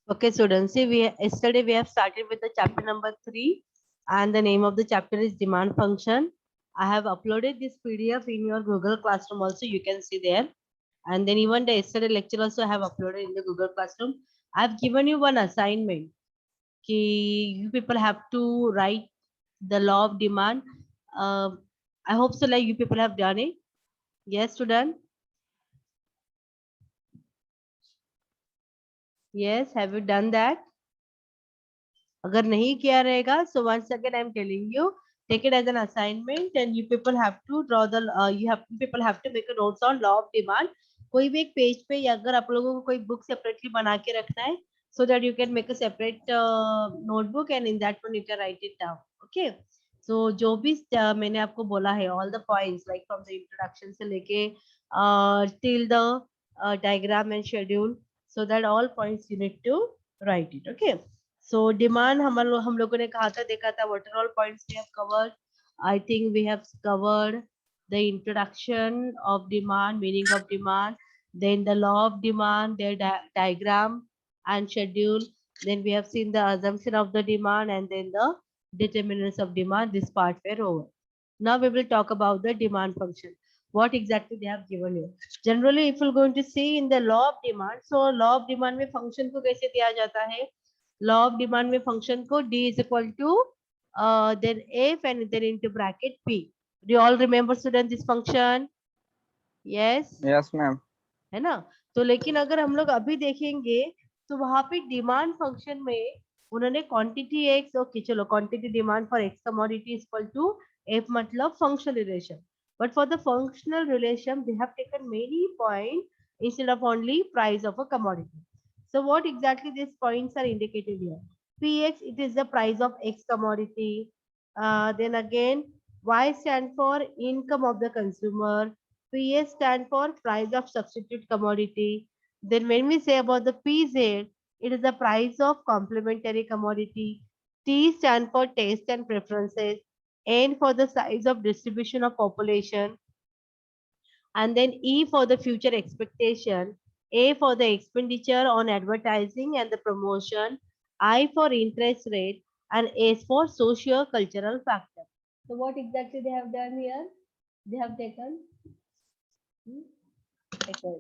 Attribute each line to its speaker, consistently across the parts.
Speaker 1: Okay, students, see, yesterday we have started with the chapter number 3, and the name of the chapter is demand function. I have uploaded this PDF in your Google Classroom also, you can see there. And then even the yesterday lecture also I have uploaded in the Google Classroom. I have given you one assignment. You people have to write the law of demand. Uh, I hope so like you people have done it. Yes, student. Yes, have you done that? अगर नहीं किया रहेगा so once again I'm telling you, take it as an assignment and you people have to draw the you people have to make a notes on law of demand. कोई भी एक page पे या अगर आप लोगों को कोई बुक सेपरेटली बना के रखना है so that you can make a separate notebook and in that one you can write it down. Okay, so जो भी मैंने आपको बोला है all the points like from the introduction से लेके till the diagram and schedule, so that all points you need to write it. Okay, so demand हम लोगों ने कहा था देखा था what are all points we have covered. I think we have covered the introduction of demand, meaning of demand, then the law of demand, their diagram and schedule. Then we have seen the assumption of the demand and then the determinants of demand. This part were over. Now we will talk about the demand function. What exactly they have given you. Generally, if you're going to see in the law of demand, so law of demand में function को कैसे दिया जाता है? Law of demand में function को D is equal to then F and then into bracket P. Do you all remember student this function? Yes.
Speaker 2: Yes, ma'am.
Speaker 1: है ना? तो लेकिन अगर हम लोग अभी देखेंगे तो वहां पे डिमांड फंक्शन में उन्होंने क्वांटिटी एक्स, ओके चलो quantity demand for X commodity is equal to F मतलब functional relation, but for the functional relation they have taken many point instead of only price of a commodity. So what exactly these points are indicated here? Px, it is the price of x commodity. Then again, y stand for income of the consumer. PS stand for price of substitute commodity. Then when we say about the PZ, it is the price of complementary commodity. T stand for taste and preferences. N for the size of distribution of population. And then E for the future expectation. A for the expenditure on advertising and the promotion. I for interest rate. And S for socio-cultural factor. So what exactly they have done here? They have taken. Okay.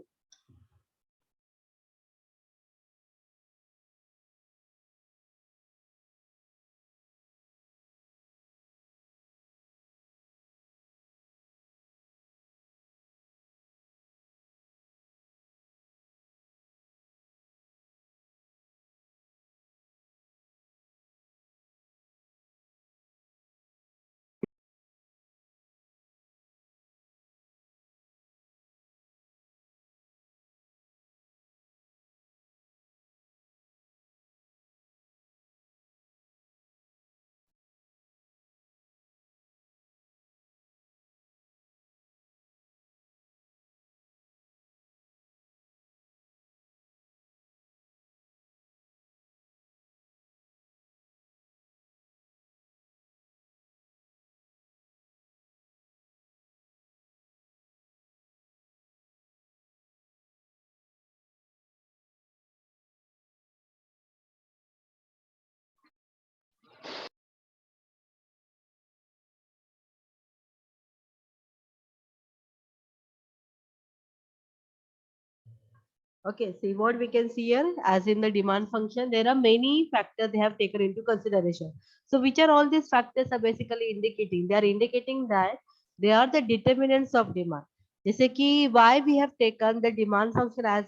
Speaker 1: Okay, see what we can see here as in the demand function, there are many factors they have taken into consideration. So which are all these factors are basically indicating? They are indicating that they are the determinants of demand. जैसे कि why we have taken the demand function as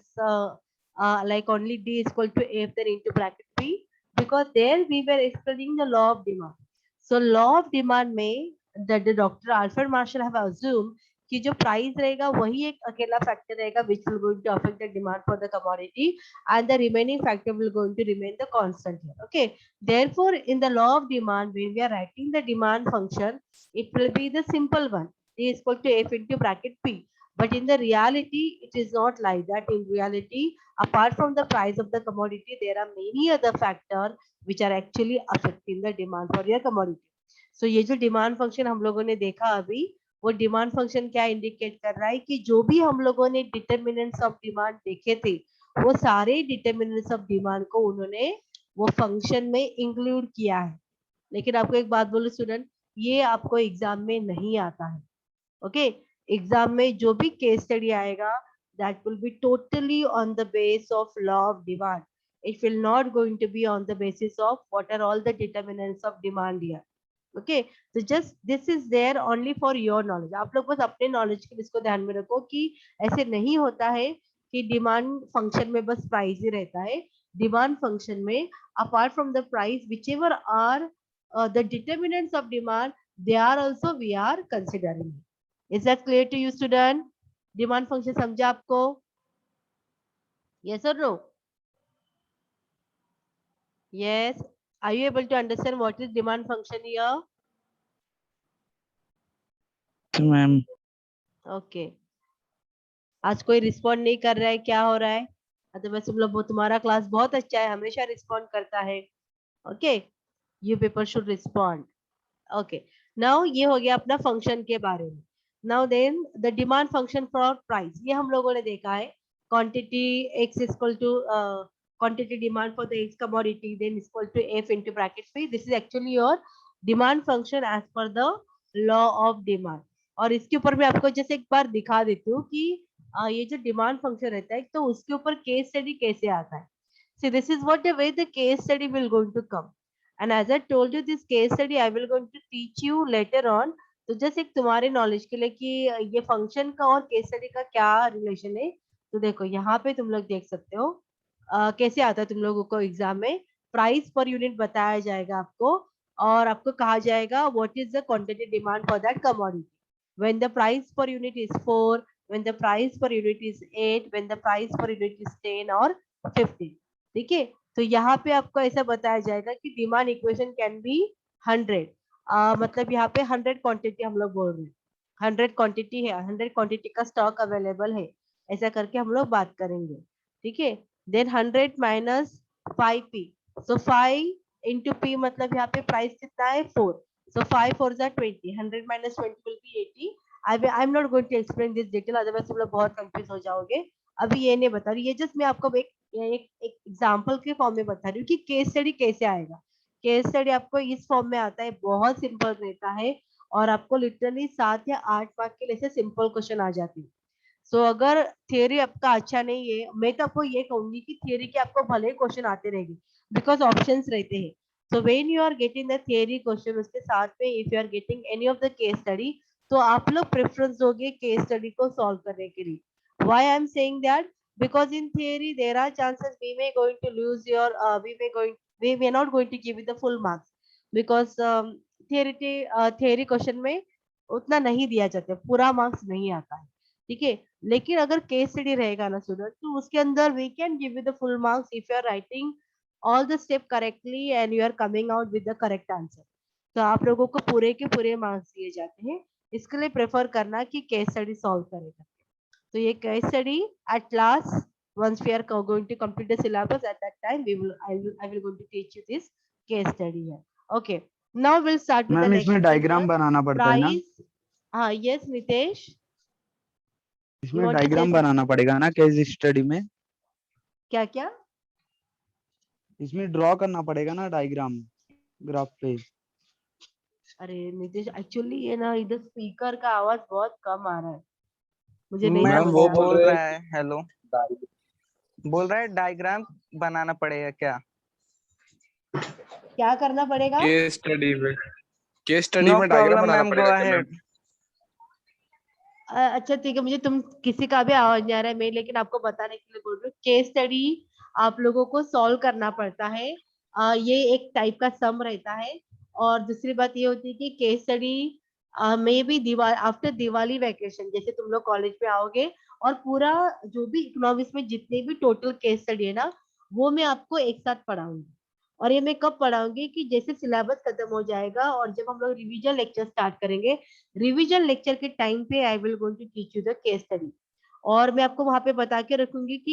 Speaker 1: like only D is equal to F then into bracket P, because there we were explaining the law of demand. So law of demand में the Dr. Alfred Marshall have assumed कि जो price रहेगा वही एक अकेला factor रहेगा which will going to affect the demand for the commodity and the remaining factor will going to remain the constant here. Okay, therefore in the law of demand when we are writing the demand function it will be the simple one, D is equal to F into bracket P, but in the reality it is not like that. In reality, apart from the price of the commodity there are many other factors which are actually affecting the demand for your commodity. So ये जो demand function हम लोगों ने देखा अभी, वो demand function क्या indicate कर रहा है कि जो भी हम लोगों ने डिटरमिनेंट्स ऑफ डिमांड देखे थे वो सारे डिटर्मिनेंट्स ऑफ डिमांड को उन्होंने वो फंक्शन में इंक्लूड किया है। लेकिन आपको एक बात बोलूं स्टूडेंट, ये आपको एग्जाम में नहीं आता है। ओके, एग्जाम में जो भी केस स्टडी आएगा that will be totally on the base of law of demand. It will not going to be on the basis of what are all the determinants of demand here. Okay, so just this is there only for your knowledge. आप लोग बस अपने knowledge के लिए इसको ध्यान में रखो कि ऐसे नहीं होता है कि डिमांड फंक्शन में बस प्राइस ही रहता है। डिमांड फंक्शन में apart from the price, whichever are the determinants of demand, they are also we are considering. Is that clear to you student? Demand function समझा आपको? Yes or no? Yes. Are you able to understand what is demand function here?
Speaker 2: Ma'am
Speaker 1: Okay. आज कोई respond नहीं कर रहा है, क्या हो रहा है? अदरवाइज तुम लोग, तुम्हारा क्लास बहुत अच्छा है, हमेशा रिस्पॉन्ड करता है। Okay, you people should respond. Okay, now ये हो गया अपना फंक्शन के बारे में। Now then the demand function for price, ये हम लोगों ने देखा है। Quantity x equal to quantity demand for the x commodity, then is equal to f into bracket p. This is actually your demand function as per the law of demand. और इसके ऊपर मैं आपको जैसे एक बार दिखा देती हूँ कि ये जो डिमांड फंक्शन रहता है तो उसके ऊपर केस स्टडी कैसे आता है। See, this is what the way the case study will going to come. And as I told you, this case study I will going to teach you later on. तो just एक तुम्हारे knowledge के लिए कि ये function का और case study का क्या रिलेशन है। तो देखो यहाँ पे तुम लोग देख सकते हो कैसे आता है तुम लोगों को एग्जाम में। प्राइस पर यूनिट बताया जाएगा आपको और आपको कहा जाएगा what is the quantity demand for that commodity. When the price per unit is 4, when the price per unit is 8, when the price per unit is 10 और 15। ठीक है, तो यहाँ पे आपको ऐसा बताया जाएगा कि डिमांड इक्वेशन कैन बी 100। मतलब यहाँ पे 100 क्वांटिटी हम लोग बोल रहे हैं, 100 क्वांटिटी है, 100 क्वांटिटी का स्टॉक अवेलेबल है, ऐसा करके हम लोग बात करेंगे। ठीक है, देन 100 माइनस 5p, सो 5 इंटू p, मतलब यहाँ पे प्राइस कितना है 4, सो 5 4 जा 20, 100 minus 20 will be 80। I am not going to explain this detail, otherwise तुम लोग बहुत कंफ्यूज हो जाओगे। अभी ये नहीं बता रही, ये जस्ट मैं आपको एक एग्जाम्पल के फॉर्म में बता रही हूँ कि केस स्टडी कैसे आएगा। केस स्टडी आपको इस फॉर्म में आता है, बहुत सिंपल रहता है और आपको लिटरली 7 या 8 मार्क के लिए सिंपल क्वेश्चन आ जाते हैं। सो अगर थियरी आपका अच्छा नहीं है, मैं तो आपको ये कहूंगी कि थियरी के आपको भले क्वेश्चन आते रहेंगे बिकॉज ऑप्शंस रहते हैं। So when you are getting the theory question, उसके साथ में if you are getting any of the case study, तो आप लोग प्रेफरेंस दोगे केस स्टडी को सॉल्व करने के लिए। Why I am saying that, because in theory there are chances we may going to lose your we may not going to give you the full marks because theory question में उतना नहीं दिया जाता, पूरा marks नहीं आता है। ठीक है, लेकिन अगर केस स्टडी रहेगा ना स्टूडेंट, तो उसके अंदर we can give you the full marks if you are writing all the step correctly and you are coming out with the correct answer. तो आप लोगों को पूरे के पूरे मार्क्स दिए जाते हैं, इसके लिए प्रेफर करना कि केस स्टडी सॉल्व करेगा। तो ये case study at last once we are going to complete the syllabus, at that time I will going to teach you this case study here. Okay, now we'll start with the
Speaker 2: ma'am
Speaker 1: next
Speaker 2: इसमें diagram
Speaker 1: paper,
Speaker 2: बनाना पड़ता है ना?
Speaker 1: price। हाँ, yes Nitesh, you
Speaker 2: इसमें
Speaker 1: want to say
Speaker 2: diagram
Speaker 1: something?
Speaker 2: बनाना पड़ेगा ना case study में?
Speaker 1: क्या क्या?
Speaker 2: इसमें ड्रॉ करना पड़ेगा ना डायग्राम ग्राफ पे?
Speaker 1: अरे नितेश, एक्चुअली ये ना इधर स्पीकर का आवाज बहुत कम आ रहा है, मुझे नहीं
Speaker 3: मैम
Speaker 1: समझ
Speaker 3: वो
Speaker 1: में आ
Speaker 3: बोल
Speaker 1: रहा।
Speaker 3: रहा है हेलो, बोल रहा है डायग्राम बनाना पड़ेगा क्या?
Speaker 1: क्या करना पड़ेगा?
Speaker 4: केस स्टडी में, केस स्टडी
Speaker 3: नो
Speaker 4: में डायग्राम
Speaker 3: प्रॉब्लम
Speaker 4: बनाना
Speaker 3: मैम, गो
Speaker 4: पड़ेगा क्या मैम?
Speaker 3: अहेड।
Speaker 1: अच्छा ठीक है, मुझे तुम किसी का भी आवाज नहीं आ रहा है, मैं लेकिन आपको बताने के लिए बोल रही हूँ। केस स्टडी आप लोगों को सॉल्व करना पड़ता है, ये एक टाइप का सम रहता है। और दूसरी बात ये होती है कि केस स्टडी में भी आफ्टर दिवाली वैकेशन, जैसे तुम लोग कॉलेज में आओगे और पूरा जो भी इकोनॉमिक्स में जितने भी टोटल केस स्टडी है ना, वो मैं आपको एक साथ पढ़ाऊंगी। और ये मैं कब पढ़ाऊंगी कि जैसे सिलेबस खत्म हो जाएगा और जब हम लोग रिवीजन लेक्चर स्टार्ट करेंगे, रिवीजन लेक्चर के टाइम पे I will going to teach you the case study. और मैं आपको वहां पे बता के रखूंगी कि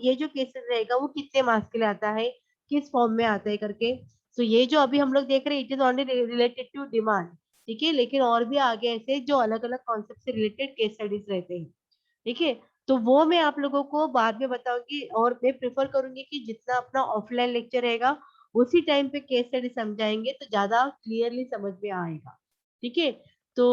Speaker 1: ये जो केस रहेगा वो कितने मार्क्स के लिए आता है, किस फॉर्म में आता है करके। तो ये जो अभी हम लोग देख रहे हैं it is only related to demand. ठीक है, लेकिन और भी आगे ऐसे जो अलग अलग कॉन्सेप्ट से रिलेटेड केस स्टडीज रहते हैं। ठीक है, तो वो मैं आप लोगों को बाद में बताऊंगी, और मैं प्रेफर करूंगी कि जितना अपना ऑफलाइन लेक्चर रहेगा उसी टाइम पे केस स्टडी समझाएंगे तो ज्यादा क्लियरली समझ में आएगा। ठीक है, तो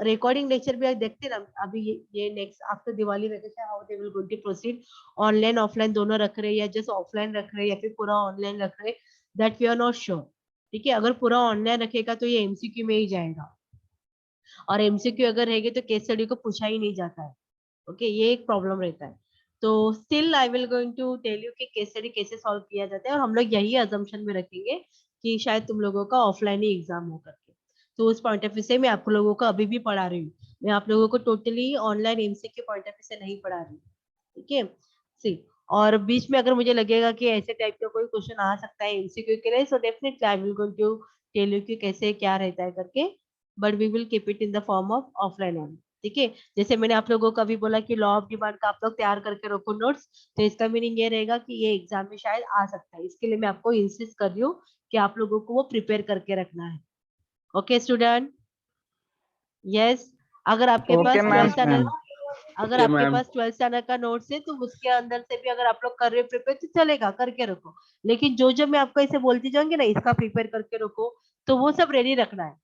Speaker 1: रिकॉर्डिंग लेक्चर भी आज देखते हैं ना, अभी ये next after Diwali vacation how they will going to proceed, online offline दोनों रख रहे हैं या जस्ट ऑफलाइन रख रहे हैं या फिर पूरा ऑनलाइन रख रहे हैं, that we are not sure. ठीक है, अगर पूरा ऑनलाइन रखेगा तो ये एमसीक्यू में ही जाएगा, और एमसीक्यू अगर रहेगी तो केस स्टडी को पूछा ही नहीं जाता है। ओके, ये एक प्रॉब्लम रहता है। तो still I will going to tell you कि केस स्टडी कैसे सॉल्व किया जाता है, और हम लोग यही अजम्पशन में रखेंगे कि शायद तुम लोगों का ऑफलाइन ही एग्जाम हो करके। तो उस पॉइंट ऑफ व्यू से मैं आप लोगों को अभी भी पढ़ा रही हूँ, मैं आप लोगों को totally online MCQ point of view से नहीं पढ़ा रही हूँ। ठीक है, सी, और बीच में अगर मुझे लगेगा कि ऐसे टाइप का कोई क्वेश्चन आ सकता है एमसीक्यू के लिए, so definitely I will going to tell you कि कैसे क्या रहता है करके, but we will keep it in the form of offline only. ठीक है, जैसे मैंने आप लोगों को अभी बोला कि लॉ ऑफ डिमांड का आप लोग तैयार करके रखो नोट्स, तो इसका मीनिंग ये रहेगा कि ये एग्जाम में शायद आ सकता है, इसके लिए मैं आपको इंसिस्ट कर रही हूँ कि आप लोगों को वो प्रिपेयर करके रखना है। ओके स्टूडेंट, यस, अगर आपके
Speaker 3: ओके
Speaker 1: पास
Speaker 3: मैम।
Speaker 2: Yes ma'am.
Speaker 1: अगर
Speaker 4: ओके
Speaker 1: आपके
Speaker 4: मैम।
Speaker 1: पास 12th स्टैंडर्ड का नोट्स है तो उसके अंदर से भी अगर आप लोग कर रहे हो प्रिपेयर तो चलेगा, करके रखो। लेकिन जो जो मैं आपको ऐसे बोलती जाऊंगी ना इसका प्रिपेयर करके रखो, तो वो सब रेडी रखना है,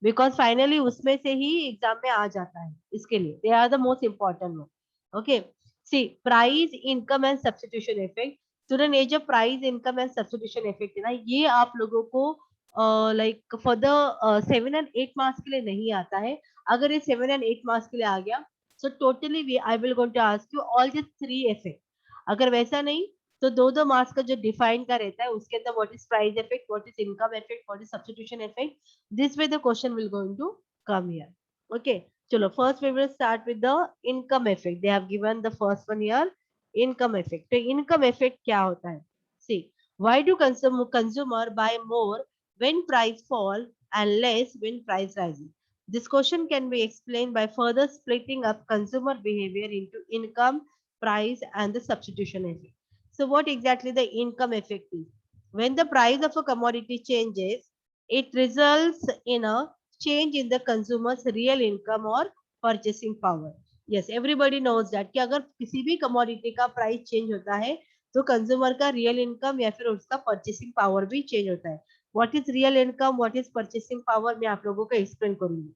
Speaker 1: बिकॉज फाइनली उसमें से ही एग्जाम में आ जाता है, इसके लिए they are the most important one. Okay, see, price income and substitution effect. Student, ये जो price income and substitution effect है ना, ये आप लोगों को like for the 7 and 8 marks के लिए नहीं आता है। अगर ये 7 and 8 मार्क्स के लिए आ गया, so totally we I will going to ask you all these 3 effect। अगर वैसा नहीं तो दो दो मार्क्स का जो डिफाइन का रहता है उसके अंदर what is price effect, what is income effect, what is substitution effect, this way the question will going to come here। Okay, chalo, first we will start with the income effect। they have given the first one here, income effect। तो income effect क्या होता है? See, why do consumer buy more when price fall and less when price rises? This question can be explained by further splitting up consumer behavior into income, price, and the substitution effect। So what exactly the income effect is? When the price of a commodity changes, it results in a change in the consumer's real income or purchasing power। Yes, everybody knows that कि अगर किसी भी commodity का price change होता है तो consumer का real income या फिर उसका purchasing power भी change होता है। What is real income, what is purchasing power, मैं आप लोगों को explain करूंगी।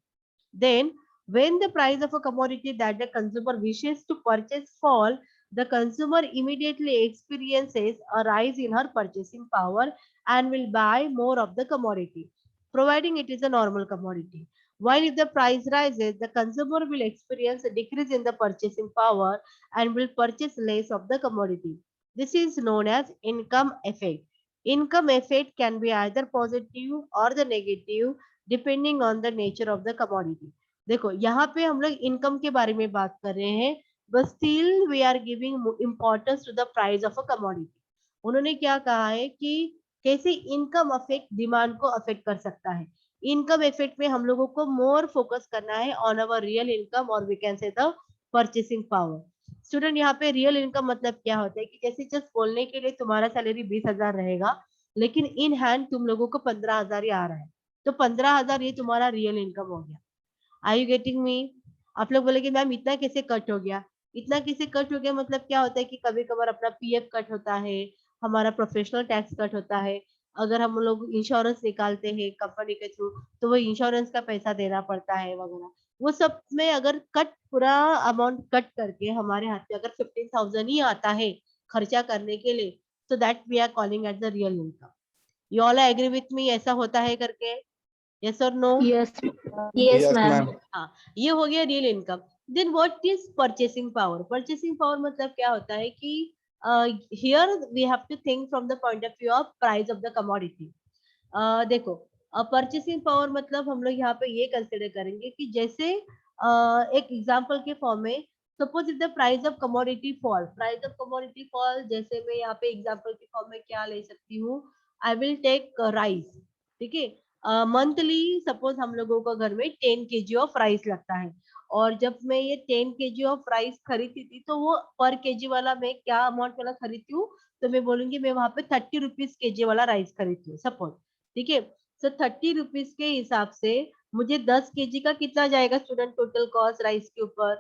Speaker 1: Then, when the price of a commodity that the consumer wishes to purchase fall, the consumer immediately experiences a rise in her purchasing power and will buy more of the commodity, providing it is a normal commodity. While if the price rises, the consumer will experience a decrease in the purchasing power and will purchase less of the commodity. This is known as income effect। Income effect can be either positive or the negative depending on the nature of the commodity. देखो यहाँ पे हम लोग income के बारे में बात कर रहे हैं, but still we are giving importance to the price of a commodity. उन्होंने क्या कहा है कि कैसे इनकम अफेक्ट डिमांड को अफेक्ट कर सकता है। इनकम इफेक्ट में हम लोगों को मोर फोकस करना है ऑन अवर रियल इनकम, और we can say the purchasing power. Student, यहाँ पे रियल इनकम मतलब क्या होता है कि जैसे जस्ट बोलने के लिए तुम्हारा सैलरी 20,000 रहेगा, लेकिन इन हैंड तुम लोगों को 15,000 ही आ रहा है, तो 15,000 ये तुम्हारा रियल इनकम हो गया। Are you getting me? आप लोग बोले कि मैम इतना कैसे कट हो गया? इतना कैसे कट हो गया मतलब क्या होता है कि कभी कभार अपना पीएफ कट होता है, हमारा प्रोफेशनल टैक्स कट होता है, अगर हम लोग इंश्योरेंस निकालते हैं कंपनी के थ्रू तो वो इंश्योरेंस का पैसा देना पड़ता है वगैरह। वो सब में अगर कट पूरा अमाउंट कट करके हमारे हाथ में अगर 15,000 ही आता है खर्चा करने के लिए, तो that we are calling at the real income. You all agree with me, ऐसा होता है करके? यस और no?
Speaker 5: Yes, yes,
Speaker 4: yes
Speaker 5: ma'am.
Speaker 4: Ma'am.
Speaker 1: हाँ, ये हो गया real income. Then what is purchasing power? Purchasing power मतलब क्या होता है कि here we have to think from the point of view of price of the commodity. देखो, परचेसिंग पावर मतलब हम लोग यहाँ पे ये कंसिडर करेंगे कि जैसे एक एग्जांपल के फॉर्म में, suppose if the price of commodity fall, price of commodity fall, जैसे मैं यहाँ पे एग्जांपल के फॉर्म में क्या ले सकती हूँ, आई विल टेक राइस। ठीक है, मंथली सपोज हम लोगों को घर में 10 kg ऑफ राइस लगता है, और जब मैं ये 10 kg ऑफ राइस खरीदती थी तो वो पर केजी वाला मैं क्या अमाउंट वाला खरीदती हूँ, तो मैं बोलूंगी मैं वहां पे 30 रुपीज केजी वाला राइस खरीदती हूँ सपोज। ठीक है, सो 30 रुपीज के हिसाब से मुझे 10 kg का कितना जाएगा स्टूडेंट टोटल कॉस्ट राइस के ऊपर?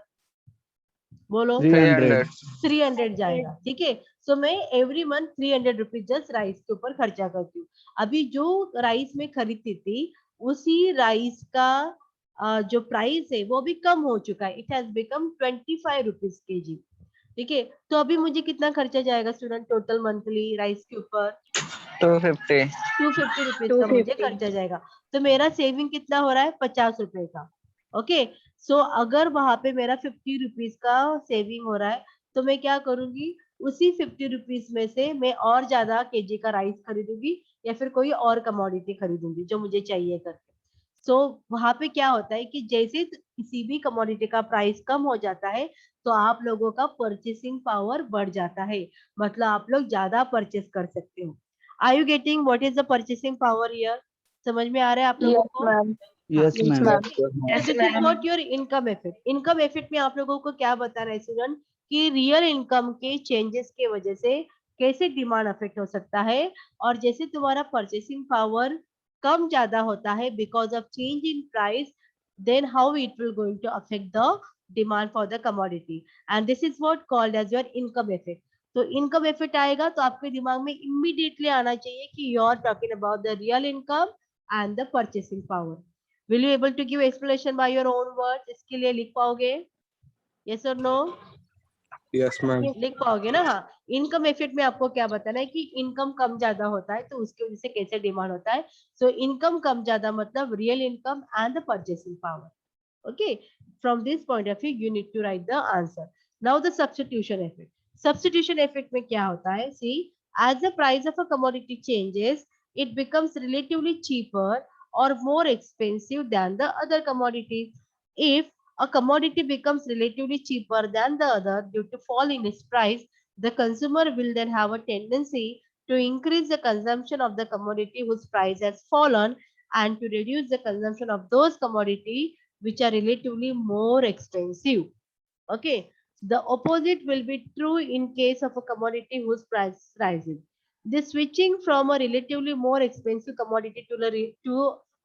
Speaker 1: बोलो
Speaker 2: 300
Speaker 1: 300 जाएगा, ठीक है। सो मैं every month 300 rupees just rice के ऊपर खर्चा करती हूँ। अभी जो राइस में खरीदती थी उसी राइस का जो प्राइस है वो भी कम हो चुका है, it has become 25 rupees KG, ठीक है। तो अभी मुझे कितना खर्चा जाएगा स्टूडेंट टोटल मंथली राइस के ऊपर?
Speaker 3: 250
Speaker 1: 250 रुपीज का मुझे खर्चा जाएगा। तो मेरा सेविंग कितना हो रहा है? 50 रुपए का। ओके, सो अगर वहां पे मेरा 50 रुपीज का सेविंग हो रहा है तो मैं क्या करूंगी, उसी 50 रुपीज में से मैं और ज्यादा केजी का राइस खरीदूंगी या फिर कोई और कमोडिटी खरीदूंगी जो मुझे चाहिए करके। सो वहां पे क्या होता है कि जैसे किसी भी कमोडिटी का प्राइस कम हो जाता है तो आप लोगों का परचेसिंग पावर बढ़ जाता है, मतलब आप लोग ज्यादा परचेस कर सकते हो। Are you getting what is the purchasing power here? समझ में आ रहा है आप लोगों को? हाँ,
Speaker 2: यस मैम
Speaker 1: तो this is what your income effect. Income effect में आप लोगों को क्या बता रहा है स्टूडेंट कि रियल इनकम के चेंजेस के वजह से कैसे डिमांड अफेक्ट हो सकता है, और जैसे तुम्हारा परचेसिंग पावर कम ज्यादा होता है because of change in price, then how it will going to affect the demand for the commodity, and this is what called as your income effect. तो इनकम इफेक्ट आएगा तो आपके दिमाग में इमीडिएटली आना चाहिए कि you are talking about the real income and the purchasing power. Will you able to give explanation by your own words? इसके लिए लिख पाओगे? यस और नो?
Speaker 4: Yes, ma'am.
Speaker 1: लिख पाओगे ना? हाँ, इनकम इफेक्ट में आपको क्या बताना है कि इनकम कम ज्यादा होता है तो उसकी वजह से कैसे डिमांड होता है। सो इनकम कम ज्यादा मतलब real income and the purchasing power. Okay, from this point of view you need to write the answer. Now the substitution effect. Substitution effect में क्या होता है? See, as the price of a commodity changes, it becomes relatively cheaper or more expensive than the other commodities. If a commodity becomes relatively cheaper than the other due to fall in its price, the consumer will then have a tendency to increase the consumption of the commodity whose price has fallen and to reduce the consumption of those commodity which are relatively more expensive. Okay, the opposite will be true in case of a commodity whose price rises. The switching from a relatively more expensive commodity to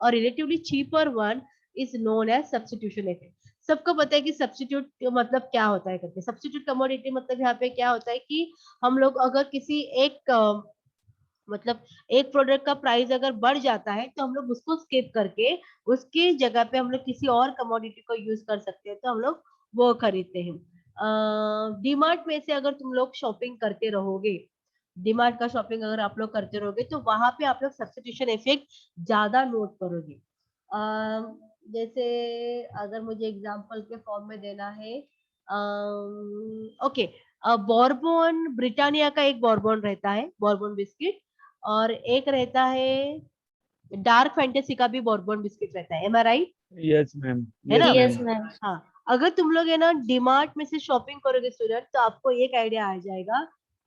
Speaker 1: a relatively cheaper one is known as substitution effect. सबको पता है कि substitute मतलब क्या होता है करके। Substitute commodity मतलब यहाँ पे क्या होता है कि हम लोग अगर किसी एक मतलब एक प्रोडक्ट का प्राइस अगर बढ़ जाता है तो हम लोग उसको स्किप करके उसकी जगह पे हम लोग किसी और कमोडिटी को यूज कर सकते हैं, तो हम लोग वो खरीदते हैं। डीमार्ट में से अगर तुम लोग शॉपिंग करते रहोगे, डीमार्ट का शॉपिंग अगर आप लोग करते रहोगे तो वहां पे आप लोग सब्स्टिट्यूशन इफेक्ट ज्यादा नोट करोगे। जैसे अगर मुझे एग्जांपल के फॉर्म में देना है, ओके, बॉर्बन ब्रिटानिया का एक बॉर्बन रहता है, बॉर्बन बिस्किट, और एक रहता है डार्क फैंटेसी का भी बॉर्बन बिस्किट रहता है। एम आई राइट?
Speaker 2: यस मैम
Speaker 1: है ना?
Speaker 2: Yes
Speaker 1: ma'am. हाँ, अगर तुम लोग है ना डीमार्ट में से शॉपिंग करोगे स्टूडेंट तो आपको एक आइडिया आ जाएगा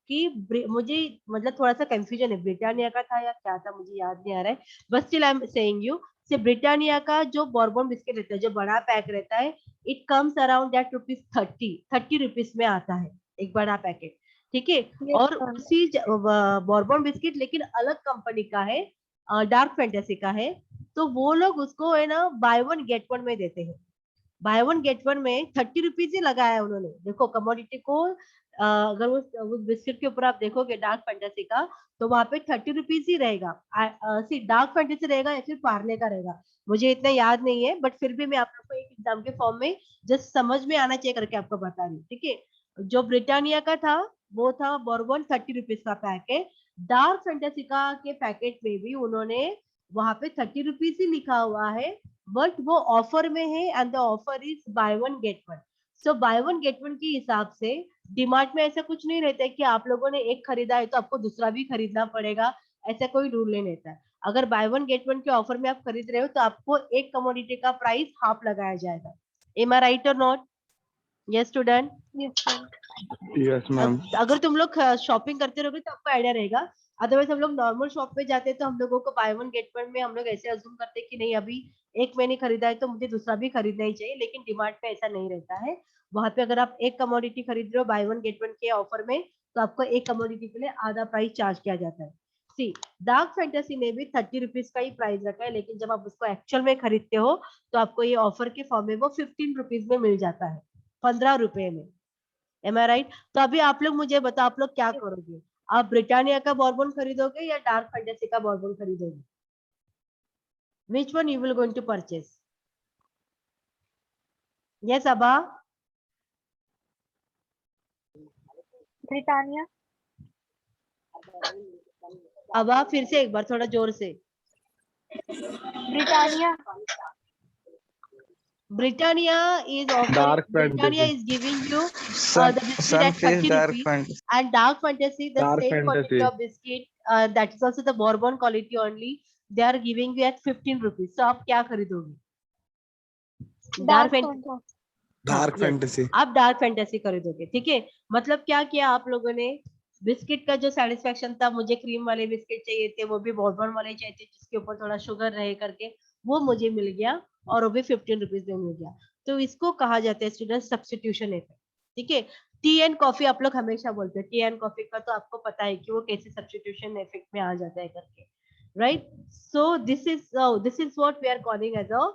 Speaker 1: कि मुझे मतलब थोड़ा सा कंफ्यूजन है, ब्रिटानिया का था या क्या था मुझे याद नहीं आ रहा है, but still I am saying you से ब्रिटानिया का जो बॉर्बन बिस्किट रहता है जो बड़ा पैक रहता है, it comes around that rupees 30 rupees में आता है एक बड़ा पैकेट, ठीक है। और उसी बॉर्बन बिस्किट लेकिन अलग कंपनी का है, डार्क फैंटेसी का है, तो वो लोग उसको है ना बाय वन गेट वन में देते हैं। बाय वन गेट वन में 30 रुपीज ही लगाया है उन्होंने। देखो कमोडिटी को अगर उस बिस्किट के ऊपर आप देखोगे डार्क फैंटेसी का तो वहां पे 30 रुपीज ही रहेगा। सी डार्क फैंटेसी रहेगा या फिर पार्ले का रहेगा, मुझे इतना याद नहीं है, बट फिर भी मैं आप लोग को एक एग्जाम के फॉर्म में जस्ट समझ में आना चाहिए करके आपको बता रही हूँ, ठीक है। जो ब्रिटानिया का था वो था बॉर्बन 30 रुपीज का पैक है। डार्क फैंटेसी का के पैकेट में भी उन्होंने वहां पे 30 रुपीज ही लिखा हुआ है, बट वो ऑफर में है and the offer is by one get one. So by one get one के हिसाब से डीमार्ट में ऐसा कुछ नहीं रहता है कि आप लोगों ने एक खरीदा है तो आपको दूसरा भी खरीदना पड़ेगा, ऐसा कोई रूल नहीं रहता है। अगर बाय वन गेट वन के ऑफर में आप खरीद रहे हो तो आपको एक कमोडिटी का प्राइस हाफ लगाया जाएगा। एम आई राइट और not? Yes student?
Speaker 4: Yes, ma'am.
Speaker 1: अगर तुम लोग शॉपिंग करते रहोगे तो आपको आइडिया रहेगा। अदरवाइज हम लोग नॉर्मल शॉप पे जाते हैं तो हम लोगों को बाय वन गेट वन में हम लोग ऐसे अज्यूम करते हैं कि नहीं अभी एक मैंने खरीदा है तो मुझे दूसरा भी खरीदना ही चाहिए, लेकिन डिमांड पे ऐसा नहीं रहता है। वहां पे अगर आप एक कमोडिटी खरीद रहे हो बाय वन गेट वन के ऑफर में तो आपको एक कमोडिटी के लिए आधा प्राइस चार्ज किया जाता है। सी डार्क फैंटेसी ने भी 30 रुपीज का ही प्राइस रखा है, लेकिन जब आप उसको एक्चुअल में खरीदते हो तो आपको ये ऑफर के फॉर्म में वो 15 रुपीज में मिल जाता है, 15 रुपए में। Am I right? तो अभी आप लोग मुझे बताओ, आप लोग क्या करोगे? आप ब्रिटानिया का बॉर्बन खरीदोगे या डार्क फैंटेसी का बॉर्बन खरीदोगे? Which one you will going to purchase? Yes, Abha?
Speaker 5: Britannia.
Speaker 1: अबा फिर से एक बार थोड़ा जोर से।
Speaker 5: Britannia.
Speaker 1: Britannia is offering,
Speaker 4: Dark
Speaker 1: Britannia
Speaker 4: fantasy.
Speaker 1: is giving you
Speaker 3: Sun
Speaker 1: the biscuit
Speaker 3: Sun
Speaker 1: at
Speaker 3: Face
Speaker 1: 30
Speaker 3: Dark
Speaker 1: rupees,
Speaker 3: Fantasy.
Speaker 1: and Dark Fantasy, the
Speaker 4: Dark
Speaker 1: same quality
Speaker 4: fantasy.
Speaker 1: of biscuit, that is also the Bourbon quality only, they are giving you at 15 rupees. So आप क्या खरीदोगे?
Speaker 5: Dark
Speaker 1: Dark
Speaker 5: fantasy.
Speaker 4: Dark
Speaker 1: yes,
Speaker 4: fantasy.
Speaker 1: आप dark fantasy खरीदोगे, ठीक है। मतलब क्या किया आप लोगों ने, बिस्किट का जो सेटिस्फेक्शन था, मुझे क्रीम वाले बिस्किट चाहिए थे, वो भी बॉर्बन वाले चाहिए थे जिसके ऊपर थोड़ा शुगर रहे करके, वो मुझे मिल गया और वो भी 15 रुपीज में मिल गया। तो इसको कहा जाता है स्टूडेंट सब्स्टिट्यूशन इफेक्ट, ठीक है। टी एंड कॉफी आप लोग हमेशा बोलते हैं, टी एंड कॉफी का तो आपको पता है कि वो कैसे सब्स्टिट्यूशन इफेक्ट में आ जाता है करके, right. So this is what we are calling as a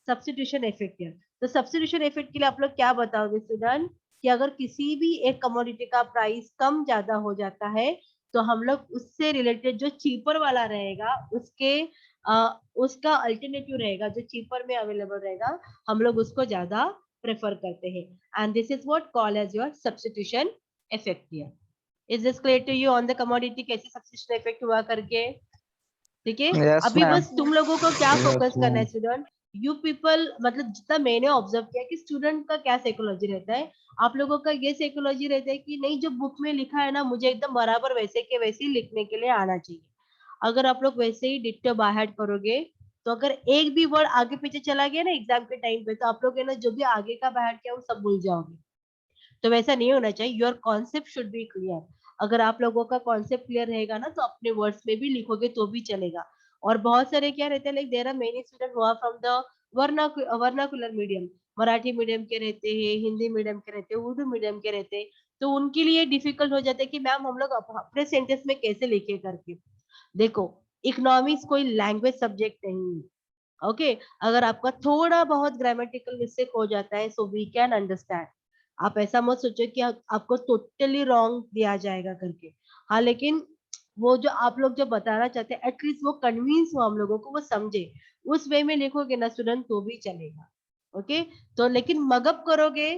Speaker 1: substitution effect here. तो सब्स्टिट्यूशन इफेक्ट के लिए आप लोग क्या बताओगे स्टूडेंट, कि अगर किसी भी एक कमोडिटी का प्राइस कम ज्यादा हो जाता है, तो हम लोग उससे रिलेटेड जो चीपर वाला रहेगा उसका अल्टरनेटिव रहेगा, जो चीपर में अवेलेबल रहेगा, हम लोग उसको ज्यादा प्रेफर करते हैं। And this is what call as your substitution effect here. Is this clear to you on the commodity कैसे सब्स्टिट्यूशन इफेक्ट हुआ करके? ठीक है।
Speaker 3: Yes,
Speaker 1: अभी
Speaker 3: ma'am.
Speaker 1: बस तुम लोगों को क्या
Speaker 4: Yes,
Speaker 1: फोकस करना है
Speaker 4: ma'am.
Speaker 1: स्टूडेंट, यू पीपल, मतलब जितना मैंने ऑब्जर्व किया कि स्टूडेंट का क्या साइकोलॉजी रहता है, आप लोगों का ये साइकोलॉजी रहता है कि नहीं, जो बुक में लिखा है ना, मुझे एकदम बराबर वैसे के वैसे ही लिखने के लिए आना चाहिए। अगर आप लोग वैसे ही डिक्टो बाय हार्ट करोगे, तो अगर एक भी वर्ड आगे पीछे चला गया ना एग्जाम के टाइम पे, तो आप लोग है ना, जो भी आगे का बाय हार्ट किया वो सब भूल जाओगे। तो वैसा नहीं होना चाहिए, your concept should be clear. अगर आप लोगों का कॉन्सेप्ट क्लियर रहेगा ना, तो अपने वर्ड्स में भी लिखोगे तो भी चलेगा। और बहुत सारे क्या रहते हैं, like there are many student हुआ from the vernacular medium, Marathi medium के रहते हैं, हिंदी मीडियम के रहते हैं, उर्दू मीडियम के रहते हैं, तो उनके लिए डिफिकल्ट हो जाता है कि मैम हम लोग अपने सेंटेंस में कैसे लिखे करके। देखो, इकोनॉमिक्स कोई लैंग्वेज सब्जेक्ट नहीं है, ओके। अगर आपका थोड़ा बहुत ग्रामेटिकल मिस्टेक हो जाता है, सो वी कैन अंडरस्टैंड। आप ऐसा मत सोचो कि आपको टोटली रॉन्ग दिया जाएगा करके। हाँ, लेकिन वो जो आप लोग जो बताना चाहते हैं, एटलीस्ट वो कन्विंस हो हम लोगों को, वो समझे, उस वे में लिखोगे ना स्टूडेंट, तो भी चलेगा, ओके। तो लेकिन मगअप करोगे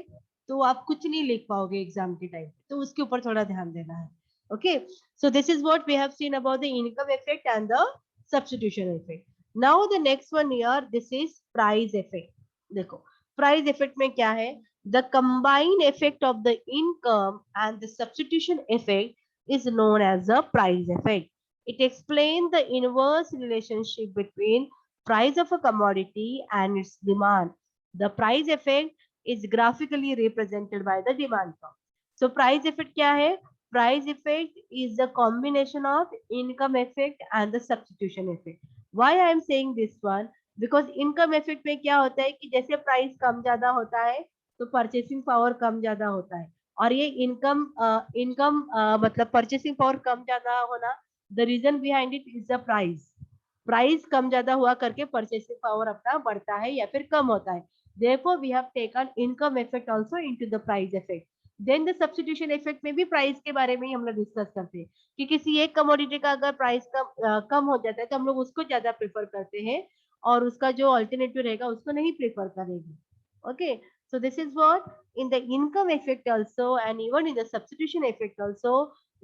Speaker 1: तो आप कुछ नहीं लिख पाओगे एग्जाम के टाइम, तो उसके ऊपर थोड़ा ध्यान देना है, okay. So this is what we have seen about the income effect and the substitution effect. Now the next one here, this is price effect. देखो, प्राइस इफेक्ट में क्या है, the combined effect of the income and the substitution effect is known as the price effect. It explains the inverse relationship between price of a commodity and its demand. The price effect is graphically represented by the demand curve. So price effect क्या है? Price effect is the combination of income effect and the substitution effect. Why I am saying this one? Because income effect में क्या होता है कि जैसे price कम ज्यादा होता है, तो परचेसिंग पावर कम ज्यादा होता है। और ये इनकम मतलब परचेसिंग पावर कम ज्यादा होना, the reason behind it is the price. Price कम ज्यादा हुआ करके परचेसिंग पावर अपना बढ़ता है या फिर कम होता है। therefore we have taken income effect also into the price effect. then the substitution effect में भी प्राइस के बारे में ही हम लोग डिस्कस करते हैं कि किसी एक कमोडिटी का अगर प्राइस कम हो जाता है, तो हम लोग उसको ज्यादा प्रेफर करते हैं और उसका जो अल्टरनेटिव रहेगा उसको नहीं प्रेफर करेंगे, okay. So this is what in the income effect also, and even in the substitution effect also,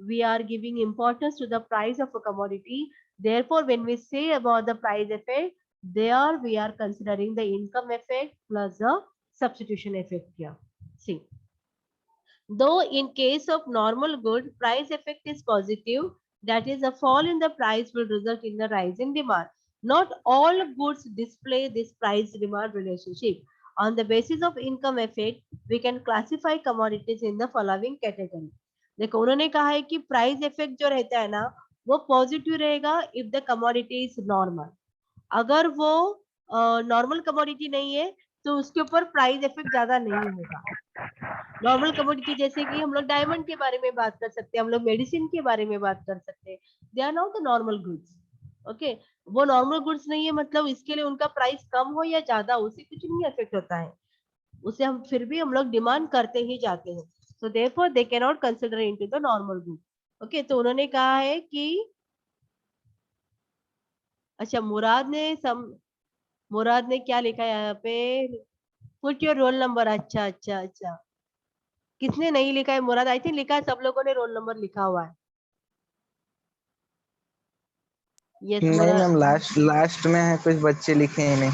Speaker 1: we are giving importance to the price of a commodity. Therefore, when we say about the price effect, there we are considering the income effect plus the substitution effect here. See, though in case of normal good, price effect is positive, that is, a fall in the price will result in the rise in demand. Not all goods display this price demand relationship. On the basis of income effect, we can classify commodities in the following category. देखो, उन्होंने कहा है कि price effect जो रहता है ना, वो पॉजिटिव रहेगा if the commodity is normal. अगर वो नॉर्मल कमोडिटी नहीं है, तो उसके ऊपर प्राइस इफेक्ट ज्यादा नहीं होगा। नॉर्मल कमोडिटी जैसे कि हम लोग डायमंड के बारे में बात कर सकते हैं, हम लोग मेडिसिन के बारे में बात कर सकते हैं, they are not the normal goods, okay. वो नॉर्मल गुड्स नहीं है, मतलब इसके लिए उनका प्राइस कम हो या ज्यादा हो, उससे कुछ नहीं इफेक्ट होता है, उसे हम फिर भी हम लोग डिमांड करते ही जाते हैं। so therefore they cannot consider into the normal good. Okay, तो उन्होंने कहा है कि अच्छा मुराद ने क्या लिखा है यहाँ पे, पुट योर रोल नंबर। अच्छा अच्छा अच्छा, किसने नहीं लिखा है मुराद? आई थिंक लिखा है, सब लोगों ने रोल नंबर लिखा हुआ है। यस
Speaker 3: नहीं
Speaker 1: मुराद।
Speaker 3: मैम, लास्ट लास्ट में है, कुछ बच्चे लिखे हैं नहीं।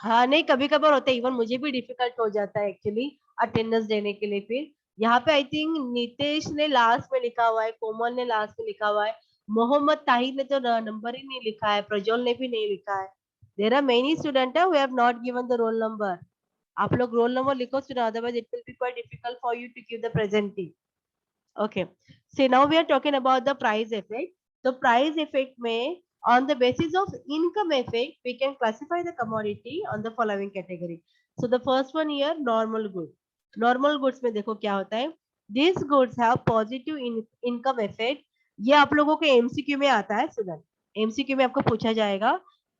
Speaker 1: हाँ नहीं, कभी कभार होता है, इवन मुझे भी डिफिकल्ट हो जाता है एक्चुअली अटेंडेंस देने के लिए। फिर यहाँ पे आई थिंक नीतीश ने लास्ट में लिखा हुआ है, कोमल ने लास्ट में लिखा हुआ है, मोहम्मद ताहिर ने तो नंबर ही नहीं लिखा है, प्रज्वल ने भी नहीं लिखा है। There are many student who have not given the roll number. आप लोग रोल नंबर लिखो student, otherwise it will be quite difficult for you to give the presenty. Okay, so now we are talking about the price effect. So price effect में on the basis of income effect, we can classify the commodity on the following category. So the first one here, normal good. Normal goods में देखो क्या होता है, these goods have positive income effect. ये आप लोगों के MCQ में आता है स्टूडेंट, MCQ में आपको पूछा जाएगा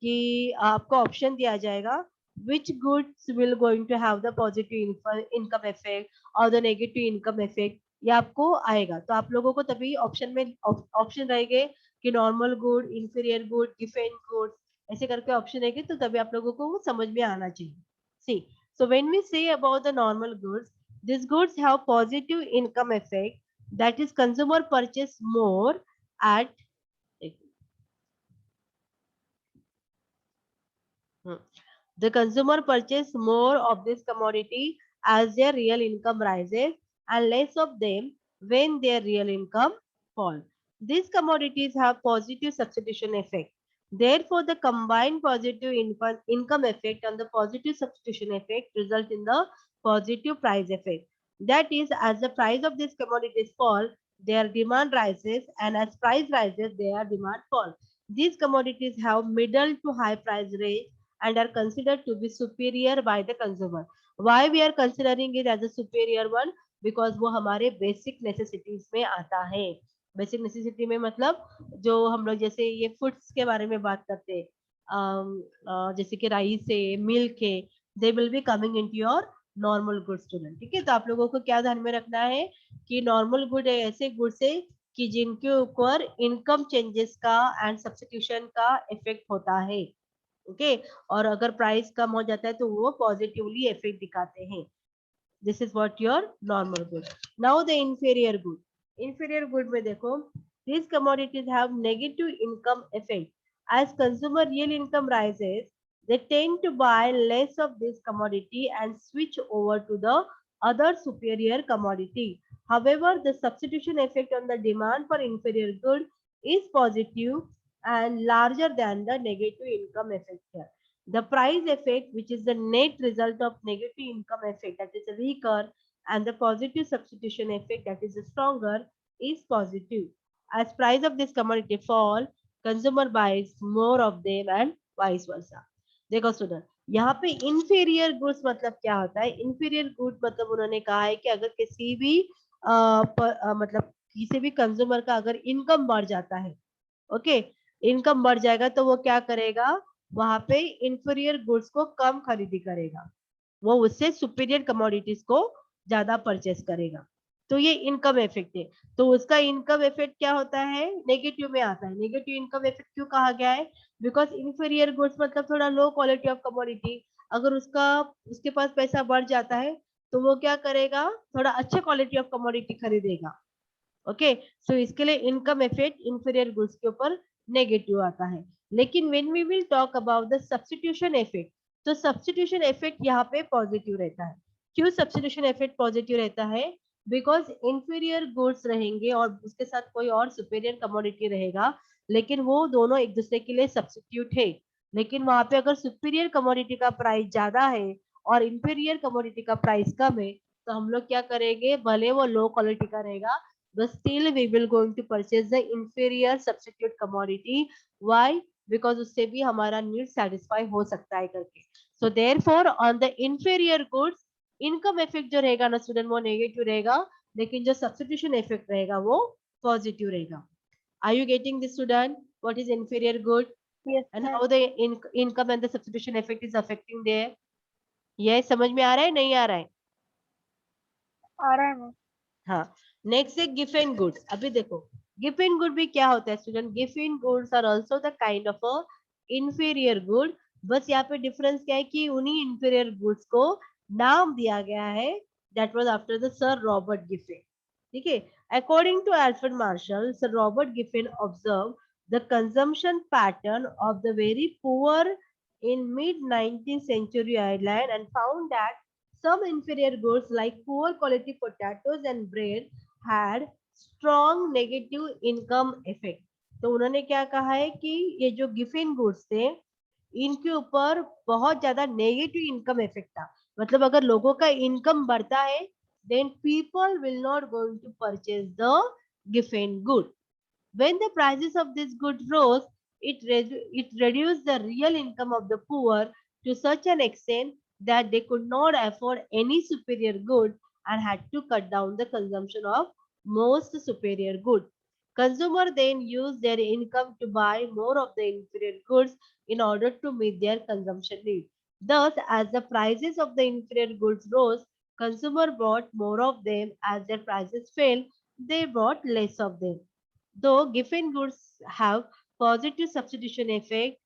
Speaker 1: कि आपको ऑप्शन दिया जाएगा which goods will going to have the positive income effect or the negative income effect, ये आपको आएगा। तो आप लोगों को तभी ऑप्शन में ऑप्शन रहेंगे कि normal good, inferior good, defend good, ऐसे करके ऑप्शन रहेंगे, तो तभी आप लोगों को वो समझ में आना चाहिए। See, so when we say about the normal goods, this goods have positive income effect, that is consumer purchase more at the consumer purchase more of this commodity as their real income rises and less of them when their real income falls. These commodities have positive substitution effect. Therefore, the combined positive income effect and the positive substitution effect result in the positive price effect. That is, as the price of these commodities fall, their demand rises, and as price rises, their demand falls. These commodities have middle to high price range and are considered to be superior by the consumer. Why we are considering it as a superior one? Because वो हमारे basic necessities में आता है। Basic necessity में मतलब जो हम लोग जैसे ये foods के बारे में बात करते हैं, जैसे कि राइस है, मिल्क है, they will be coming into your normal goods student। ठीक है, तो आप लोगों को क्या ध्यान में रखना है कि normal good ऐसे goods है कि जिनके ऊपर इनकम चेंजेस का एंड सब्स्टिट्यूशन का इफेक्ट होता है। ओके, और अगर प्राइस कम हो जाता है तो वो पॉजिटिवली इफेक्ट दिखाते हैं। This is what your normal good. Now the inferior good. Inferior good में देखो, these commodities have negative income effect. As consumer real income rises, they tend to buy less of this commodity and switch over to the other superior commodity. However, the substitution effect on the demand for inferior good is positive and larger than the negative income effect here. The price effect, which is the net result of negative income effect, that is weaker, and the positive substitution effect, that is stronger, is positive. As price of this commodity fall, consumer buys more of them and vice versa. देखो student, यहाँ पे inferior goods मतलब क्या होता है? inferior good मतलब उन्होंने कहा है कि अगर किसी भी मतलब किसी भी कंज्यूमर का अगर इनकम बढ़ जाता है, ओके, इनकम बढ़ जाएगा तो वो क्या करेगा, वहां पे इंफीरियर गुड्स को कम खरीदी करेगा, वो उससे सुपीरियर कमोडिटीज को ज्यादा परचेस करेगा। तो ये इनकम इफेक्ट है। तो उसका इनकम इफेक्ट क्या होता है? नेगेटिव में आता है। नेगेटिव इनकम इफेक्ट क्यों कहा गया है? बिकॉज इंफीरियर गुड्स मतलब थोड़ा लो क्वालिटी ऑफ कमोडिटी, अगर उसके पास पैसा बढ़ जाता है तो वो क्या करेगा, थोड़ा अच्छा क्वालिटी ऑफ कमोडिटी खरीदेगा। ओके, सो इसके लिए इनकम इफेक्ट इंफीरियर गुड्स के ऊपर नेगेटिव आता है। लेकिन when we will talk about the substitution effect, तो सब्स्टिट्यूशन इफेक्ट यहाँ पे पॉजिटिव रहता है। क्यों सब्स्टिट्यूशन इफेक्ट पॉजिटिव रहता है? बिकॉज इंफीरियर गुड्स रहेंगे और उसके साथ कोई और सुपीरियर कमोडिटी रहेगा, लेकिन वो दोनों एक दूसरे के लिए सब्स्टिट्यूट है। लेकिन वहां पे अगर सुपीरियर कमोडिटी का प्राइस ज्यादा है और इंफीरियर कमोडिटी का प्राइस कम है, तो हम लोग क्या करेंगे, भले वो लो क्वालिटी का रहेगा, but still we will going to purchase the inferior substitute commodity. Why? Because उससे भी हमारा need satisfy हो सकता है करके। So therefore on the inferior goods income effect जो रहेगा ना स्टूडेंट, वो नेगेटिव रहेगा, लेकिन जो substitution effect रहेगा वो पॉजिटिव रहेगा। Are you getting this student? What is inferior good
Speaker 5: Yes,
Speaker 1: and
Speaker 5: ma'am.
Speaker 1: how the income and the substitution effect is affecting there? ये समझ में आ रहा है, नहीं आ रहा है?
Speaker 5: आ रहा है मैम।
Speaker 1: हाँ, नेक्स्ट है गिफन गुड्स। अभी देखो गिफन गुड भी क्या होता है student, Giffen goods are also the kind of a inferior good. बस यहाँ पे डिफरेंस क्या है कि उन्हीं इंफीरियर गुड्स को नाम दिया गया है, that was after the sir Robert Giffen. ठीक है, according to Alfred Marshall, sir Robert Giffen observe the consumption pattern of the very poor in mid 19th century Ireland and found that some inferior goods like poor quality potatoes and bread had strong negative income effect। तो उन्होंने क्या कहा है कि ये जो Giffen goods थे इनके ऊपर बहुत ज्यादा नेगेटिव इनकम इफेक्ट था। मतलब अगर लोगों का इनकम बढ़ता है then people will not going to purchase the giffen good। When the prices of this good rose, it reduced the real income of the poor to such an extent that they could not afford any superior good and had to cut down the consumption of most superior good. Consumer then used their income to buy more of the inferior goods in order to meet their consumption needs. Thus, as the prices of the inferior goods rose, consumer bought more of them. As their prices fell, they bought less of them. Though given goods have positive substitution effect,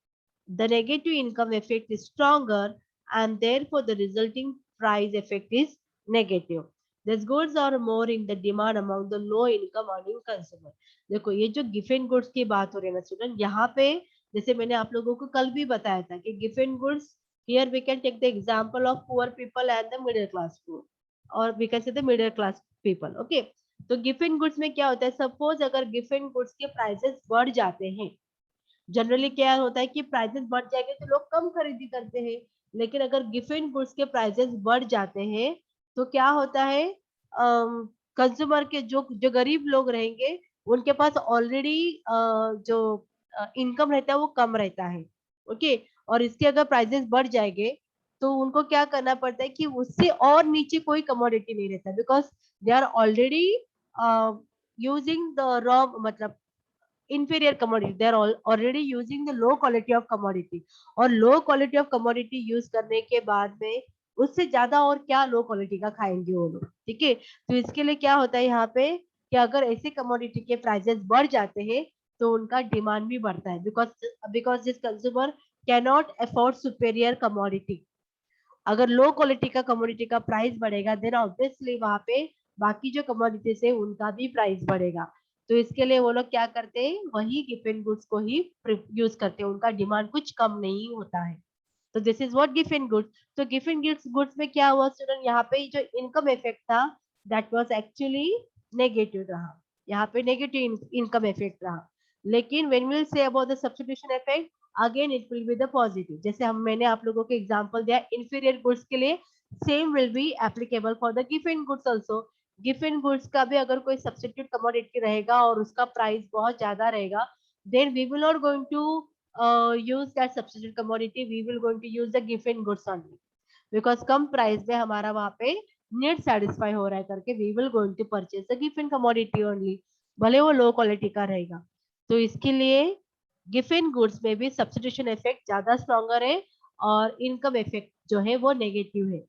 Speaker 1: the negative income effect is stronger and therefore the resulting price effect is negative. These goods are more in the demand among the low income earning consumer। देखो ये जो Giffen goods की बात हो रही है ना student, यहाँ पे जैसे मैंने आप लोगों को कल भी बताया था कि Giffen goods here we can take the example of poor people and the middle class poor, or we can say the middle class people। okay, तो गिफन गुड्स में क्या होता है, सपोज अगर गिफन गुड्स के प्राइसेस बढ़ जाते हैं, जनरली क्या होता है कि प्राइसेस बढ़ जाएंगे तो लोग कम खरीदी करते हैं। लेकिन अगर गिफन गुड्स के प्राइसेस बढ़ जाते हैं तो क्या होता है, कंज्यूमर के जो जो गरीब लोग रहेंगे उनके पास ऑलरेडी जो इनकम रहता है वो कम रहता है। ओके, और इसके अगर प्राइसेस बढ़ जाएंगे तो उनको क्या करना पड़ता है कि उससे और नीचे कोई कमोडिटी नहीं रहता, because they are already using the raw, मतलब inferior commodity, they are already using the low quality of commodity। और low quality of commodity use करने के बाद में उससे ज्यादा और क्या लो क्वालिटी का खाएंगे वो लोग। ठीक है, तो इसके लिए क्या होता है यहाँ पे कि अगर ऐसे कमोडिटी के प्राइसेस बढ़ जाते हैं तो उनका डिमांड भी बढ़ता है, because this consumer can not afford superior commodity. अगर लो क्वालिटी का कमोडिटी का प्राइस बढ़ेगा देन ऑब्वियसली वहां पे बाकी जो कमोडिटीज है उनका भी प्राइस बढ़ेगा। तो इसके लिए वो लोग क्या करते हैं, वही गिफन गुड्स को ही यूज करते हैं, उनका डिमांड कुछ कम नहीं होता है। तो this is what Giffen goods. तो गिफन गुड्स में क्या हुआ स्टूडेंट, यहाँ पे जो इनकम इफेक्ट था दैट वाज एक्चुअली नेगेटिव रहा, यहाँ पे नेगेटिव इनकम इफेक्ट रहा। लेकिन when we will say about the substitution effect, again it will be the positive. जैसे मैंने आप लोगों को एग्जांपल दिया इंफीरियर गुड्स के लिए, same will be applicable for the Giffen goods also. Giffen goods का भी अगर कोई सब्स्टिट्यूट कमोडिटी रहेगा और उसका प्राइस बहुत ज्यादा रहेगा, then we will not going to use that substitute commodity, we will going to use the given goods only, because come price में हमारा वहाँ पे नीड सेटिस्फाई हो रहा है करके we will going to purchase the given commodity only, भले वो लो क्वालिटी का रहेगा। तो इसके लिए गिफन गुड्स में भी सब्स्टिट्यूशन इफेक्ट ज्यादा स्ट्रॉन्गर है और इनकम इफेक्ट जो है वो नेगेटिव है।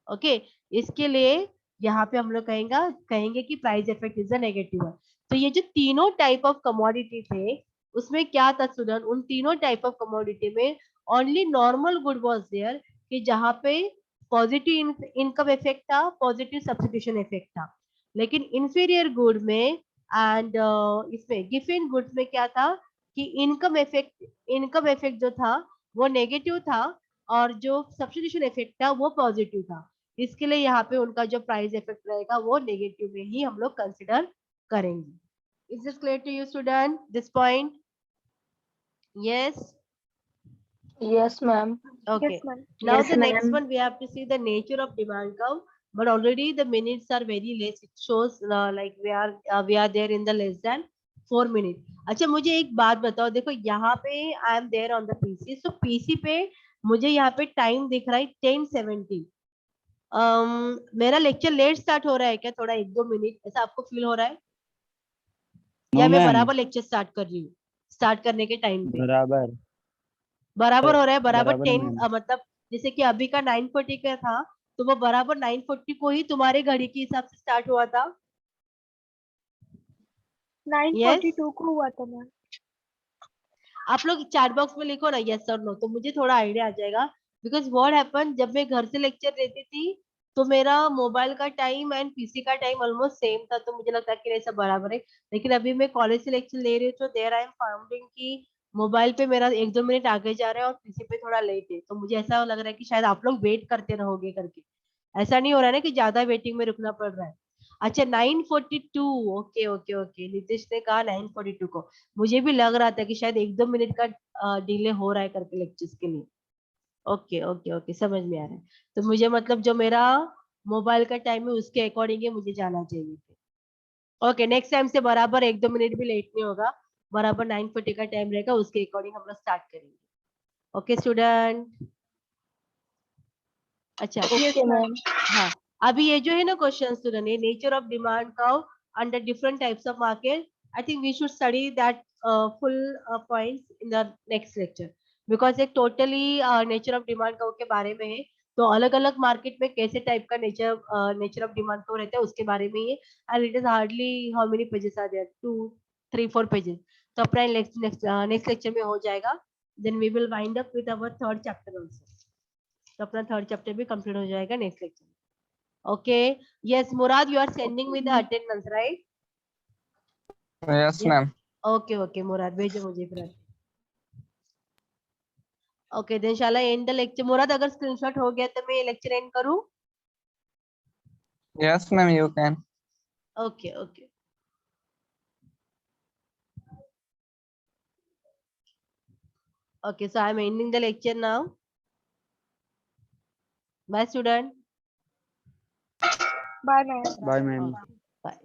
Speaker 1: ओके, इसके लिए यहाँ पे हम लोग कहेंगे कि price effect is a negative है। तो ये जो तीनों टाइप ऑफ कमोडिटी थे उसमें क्या था स्टूडेंट, उन तीनों टाइप ऑफ कमोडिटी में only normal good was there कि जहाँ पे पॉजिटिव इनकम इफेक्ट था, पॉजिटिव सब्स्टिट्यूशन इफेक्ट था। लेकिन इंफीरियर गुड में एंड इसमें गिफन गुड्स में क्या था कि इनकम इफेक्ट जो था वो नेगेटिव था और जो सब्स्टिट्यूशन इफेक्ट था वो पॉजिटिव था। इसके लिए यहाँ पे उनका जो प्राइस इफेक्ट रहेगा वो नेगेटिव में ही हम लोग कंसिडर करेंगे। Is this clear to you student this point? Yes.
Speaker 5: Yes, ma'am.
Speaker 1: Okay.
Speaker 5: Yes, ma'am.
Speaker 1: Now
Speaker 5: Yes,
Speaker 1: the next
Speaker 5: ma'am.
Speaker 1: one we have to see the nature of demand curve, but already the minutes are very less. It shows like we are there in the less than 4 minutes. अच्छा मुझे एक बात बताओ, देखो यहाँ पे I am there on the PC, so PC पे मुझे यहाँ पे टाइम दिख रहा है 10:17। मेरा लेक्चर लेट स्टार्ट हो रहा है क्या, थोड़ा 1-2 मिनट ऐसा आपको फील हो रहा है या मैं बराबर लेक्चर स्टार्ट कर रही हूँ स्टार्ट करने के टाइम पे? बराबर हो रहा है, बराबर 10 मतलब जैसे कि अभी का 9:40 का था तो वो बराबर 9:40 को ही तुम्हारे घड़ी के हिसाब से स्टार्ट हुआ था। Yes?
Speaker 5: को हुआ था मैम।
Speaker 1: आप लोग चैट बॉक्स में लिखो ना यस और नो, तो मुझे थोड़ा आइडिया आ जाएगा। बिकॉज व्हाट हैपन, जब मैं घर से लेक्चर देती थी तो मेरा मोबाइल का टाइम एंड पीसी का टाइम ऑलमोस्ट सेम था, तो मुझे लगता है कि नहीं सब बराबर है। लेकिन अभी मैं कॉलेज से लेक्चर ले रही हूँ तो देयर आई एम फाउंडिंग कि मोबाइल पे मेरा 1-2 मिनट आगे जा रहा है और पीसी पे थोड़ा लेट है, तो मुझे ऐसा लग रहा है कि शायद आप लोग वेट करते रहोगे करके। ऐसा नहीं हो रहा है ना कि ज्यादा वेटिंग में रुकना पड़ रहा है। अच्छा 9:42, ओके ओके ओके, नीतीश ने कहा 9:42 को। मुझे भी लग रहा था कि शायद 1-2 मिनट का डिले हो रहा है करके लेक्चर्स के लिए। ओके ओके ओके, समझ में आ रहा है। तो मुझे मतलब जो मेरा मोबाइल का टाइम है उसके अकॉर्डिंग ही मुझे जाना चाहिए। ओके, नेक्स्ट टाइम से बराबर 1-2 मिनट भी लेट नहीं होगा, बराबर 9:40 का टाइम रहेगा, उसके अकॉर्डिंग हम लोग स्टार्ट करेंगे। Okay student. अच्छा
Speaker 5: ओके मैम।
Speaker 1: हाँ, अभी ये जो है ना क्वेश्चन स्टूडेंट, ये nature of demand curve under different types of market, I think we should study that full points in the next lecture. Because एक totally nature of demand curve के बारे में है, तो अलग अलग मार्केट में कैसे टाइप का नेचर ऑफ डिमांड कर्व रहता है उसके बारे में ही। And it is hardly how many pages are there, 2-3-4 pages. तो अपना नेक्स्ट लेक्चर में हो जाएगा। Then we will wind up with our third chapter also. तो अपना थर्ड चैप्टर भी कंप्लीट हो जाएगा नेक्स्ट लेक्चर में। Okay, yes Murad, you are sending with the attendance right?
Speaker 3: Yes ma'am.
Speaker 1: Okay okay Murad, भेजो मुझे फिर। Okay then shall I end the lecture. Murad अगर स्क्रीनशॉट हो गया तो मैं लेक्चर एंड करूं?
Speaker 3: Yes ma'am you can.
Speaker 1: Okay okay okay, so I am ending the lecture now. Bye student.
Speaker 5: Bye ma'am.
Speaker 2: Bye ma'am.
Speaker 1: Bye.